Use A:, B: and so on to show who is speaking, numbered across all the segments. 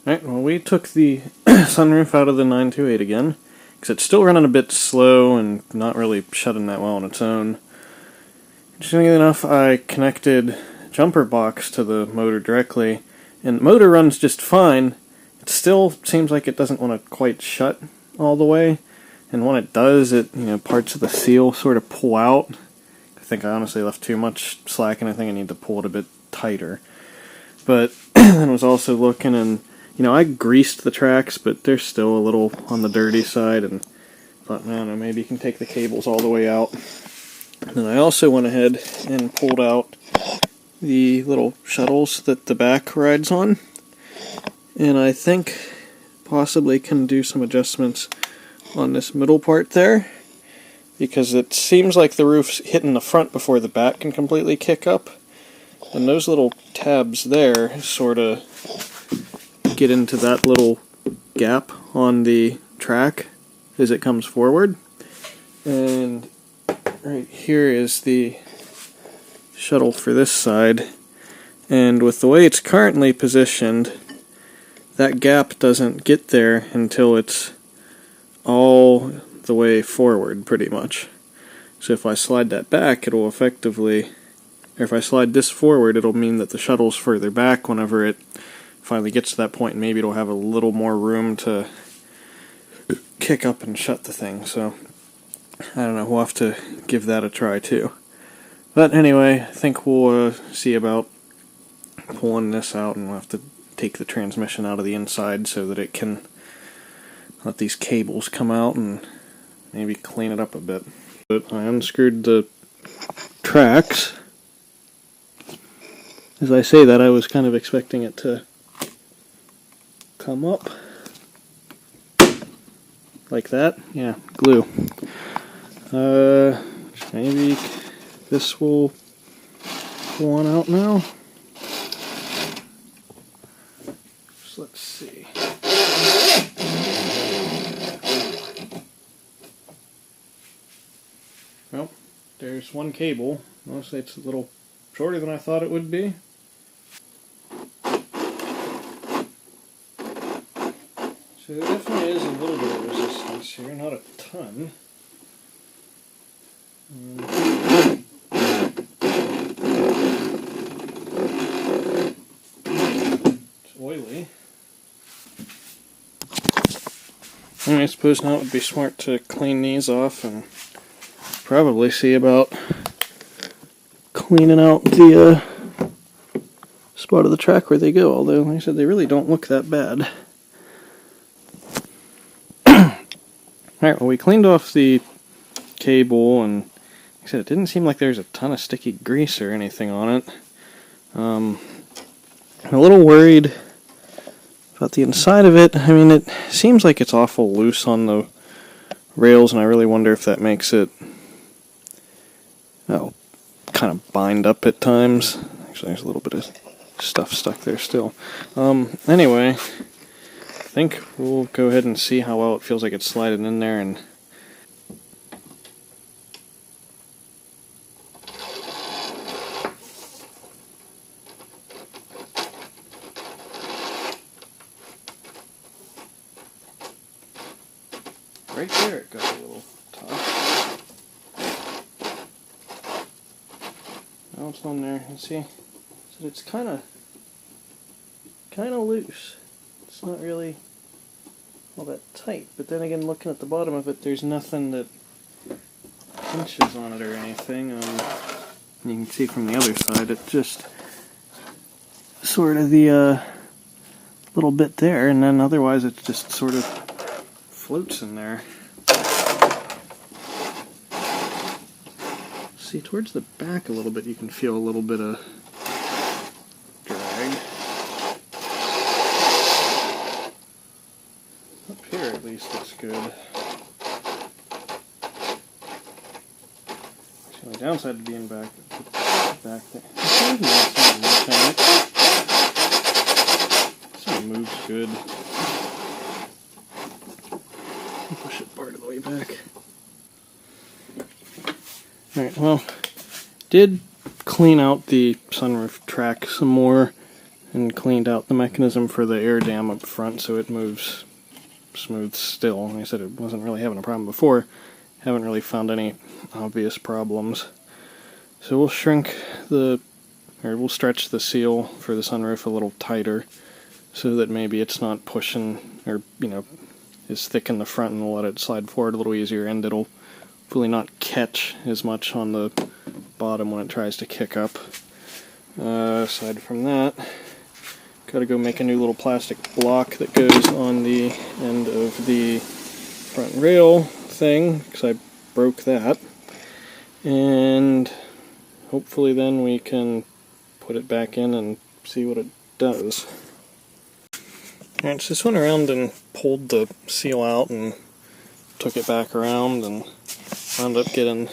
A: Alright, well, we took the sunroof out of the 928 again, because it's still running a bit slow and not really shutting that well on its own. Interestingly enough, I connected jumper box to the motor directly, and the motor runs just fine. It still seems like it doesn't want to quite shut all the way, and when it does, parts of the seal sort of pull out. I think I honestly left too much slack, and I think I need to pull it a bit tighter. But I was also looking, and I greased the tracks, but they're still a little on the dirty side, and thought, man, maybe you can take the cables all the way out. And I also went ahead and pulled out the little shuttles that the back rides on, and I think possibly can do some adjustments on this middle part there, because it seems like the roof's hitting the front before the back can completely kick up, and those little tabs there sort of get into that little gap on the track as it comes forward. And right here is the shuttle for this side, and with the way it's currently positioned, that gap doesn't get there until it's all the way forward, pretty much. So if I slide that back, it'll effectively, or if I slide this forward, it'll mean that the shuttle's further back whenever it finally gets to that point, and maybe it'll have a little more room to kick up and shut the thing. So I don't know, we'll have to give that a try too. But anyway, I think we'll see about pulling this out, and we'll have to take the transmission out of the inside so that it can let these cables come out and maybe clean it up a bit. But I unscrewed the tracks. As I say that, I was kind of expecting it to come up like that. Yeah, glue. Maybe this will go on out now. So let's see. Well, there's one cable. Mostly it's a little shorter than I thought it would be. So there definitely is a little bit of resistance here, not a ton. It's oily. I suppose now it would be smart to clean these off and probably see about cleaning out the spot of the track where they go, although, like I said, they really don't look that bad. Alright, well, we cleaned off the cable, and like I said, it didn't seem like there's a ton of sticky grease or anything on it. I'm a little worried about the inside of it. I mean, it seems like it's awful loose on the rails, and I really wonder if that makes it kind of bind up at times. Actually, there's a little bit of stuff stuck there still. Anyway, I think we'll go ahead and see how well it feels like it's sliding in there, and right there it got a little tough. Now it's on there, you see? So it's kind of loose. It's not really all that tight, but then again, looking at the bottom of it, there's nothing that pinches on it or anything. You can see from the other side, it's just sort of the little bit there, and then otherwise it just sort of floats in there. See, towards the back a little bit, you can feel a little bit of drag. Up here, at least, it's good. The only downside to being back there. This one moves good. Push it part of the way back. Alright, well, did clean out the sunroof track some more. and cleaned out the mechanism for the air dam up front so it moves smooth still. Like I said, it wasn't really having a problem before. Haven't really found any obvious problems. So we'll we'll stretch the seal for the sunroof a little tighter so that maybe it's not pushing, or, is thick in the front, and we'll let it slide forward a little easier, and it'll hopefully not catch as much on the bottom when it tries to kick up. Aside from that, gotta go make a new little plastic block that goes on the end of the front rail thing, because I broke that. And hopefully then we can put it back in and see what it does. Alright, so just went around and pulled the seal out and took it back around and wound up getting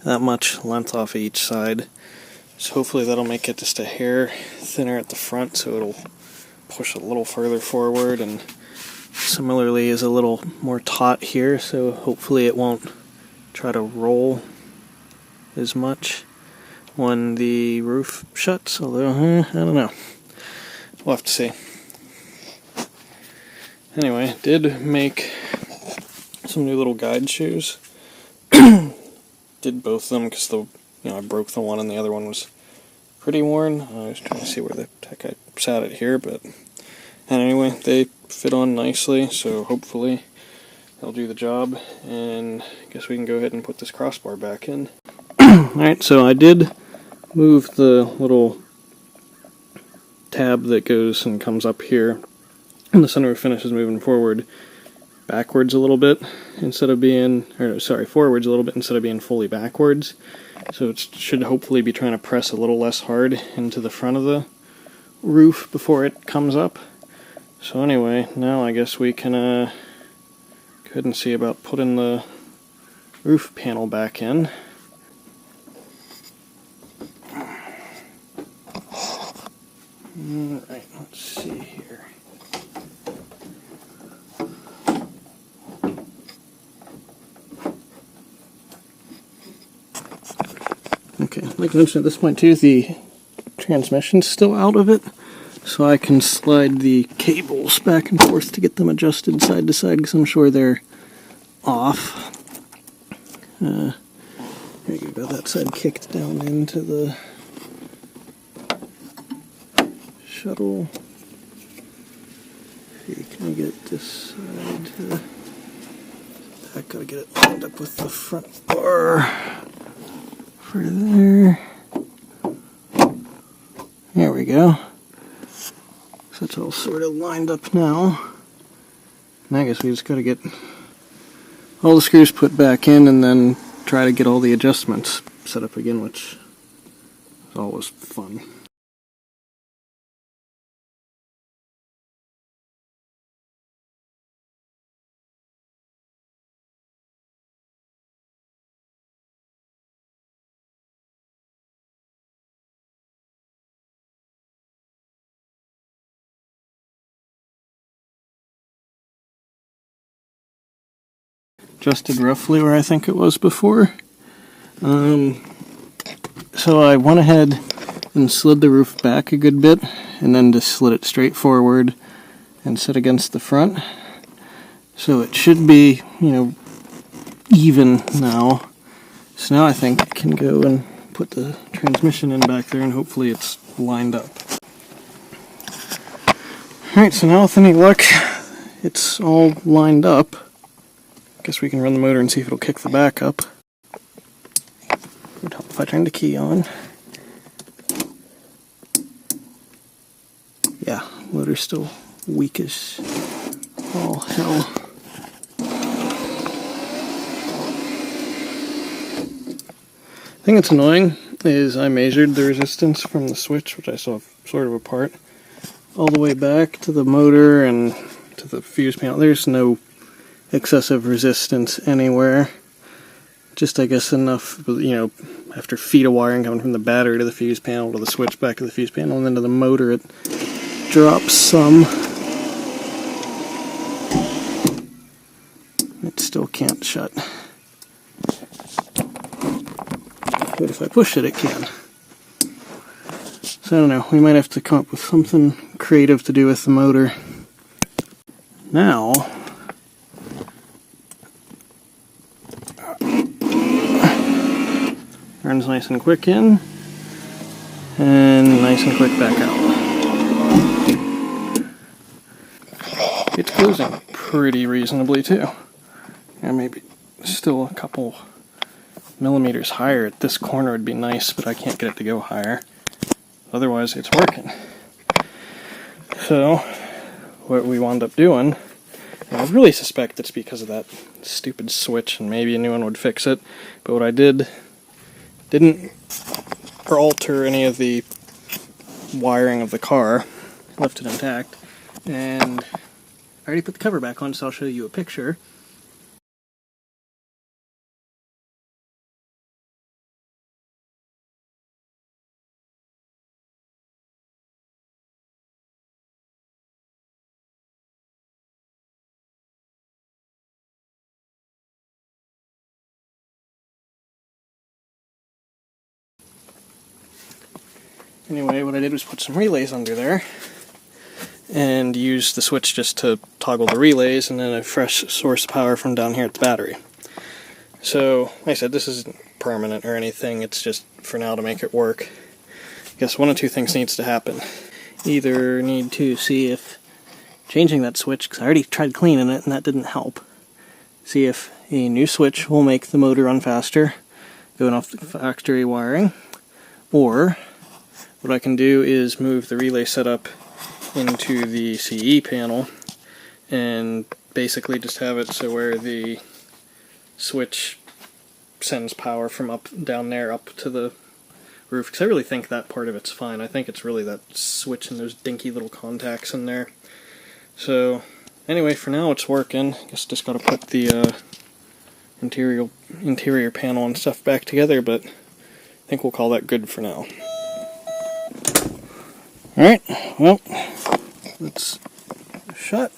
A: that much length off of each side. So hopefully that'll make it just a hair thinner at the front, so it'll push a little further forward, and similarly is a little more taut here, so hopefully it won't try to roll as much when the roof shuts, although, I don't know. We'll have to see. Anyway, did make some new little guide shoes. Did both of them because I broke the one and the other one was pretty worn. I was trying to see where the heck I sat it here, and anyway, they fit on nicely, so hopefully they'll do the job, and I guess we can go ahead and put this crossbar back in. Alright, so I did move the little tab that goes and comes up here, and the sunroof finish is moving forward backwards a little bit instead of being, forwards a little bit instead of being fully backwards. So it should hopefully be trying to press a little less hard into the front of the roof before it comes up. So anyway, now I guess we can go ahead and see about putting the roof panel back in. Alright, let's see here. Okay, like I mentioned at this point too, the transmission's still out of it, so I can slide the cables back and forth to get them adjusted side to side, because I'm sure they're off. There you go, got that side kicked down into the shuttle. See, can I get this side to... I gotta get it lined up with the front bar for there. There we go. So it's all sort of lined up now. And I guess we just gotta get all the screws put back in and then try to get all the adjustments set up again, which is always fun. Adjusted roughly where I think it was before. So I went ahead and slid the roof back a good bit, and then just slid it straight forward and set against the front. So it should be, even now. So now I think I can go and put the transmission in back there, and hopefully it's lined up. Alright, so now with any luck, it's all lined up. Guess we can run the motor and see if it'll kick the back up. Would help if I turned the key on. Yeah, motor's still weak as all hell. The thing that's annoying is I measured the resistance from the switch, which I saw sort of apart, all the way back to the motor and to the fuse panel. There's no excessive resistance anywhere. Just, I guess, enough, after feet of wiring coming from the battery to the fuse panel to the switch back to the fuse panel and then to the motor, it drops some. It still can't shut. But if I push it, it can. So I don't know, we might have to come up with something creative to do with the motor. Now, turns nice and quick in, and nice and quick back out. It's closing pretty reasonably too. And maybe still a couple millimeters higher at this corner would be nice, but I can't get it to go higher. Otherwise, it's working. So, what we wound up doing, and I really suspect it's because of that stupid switch, and maybe a new one would fix it, but what I didn't alter any of the wiring of the car, left it intact, and I already put the cover back on, so I'll show you a picture. Anyway, what I did was put some relays under there and use the switch just to toggle the relays, and then a fresh source of power from down here at the battery. So, like I said, this isn't permanent or anything, it's just for now to make it work. I guess one of two things needs to happen. Either need to see if changing that switch, because I already tried cleaning it and that didn't help, see if a new switch will make the motor run faster, going off the factory wiring, or what I can do is move the relay setup into the CE panel and basically just have it so where the switch sends power from down there up to the roof, because I really think that part of it's fine. I think it's really that switch and those dinky little contacts in there. So anyway, for now it's working. I guess just gotta put the interior panel and stuff back together, but I think we'll call that good for now. Alright, well, let's shut.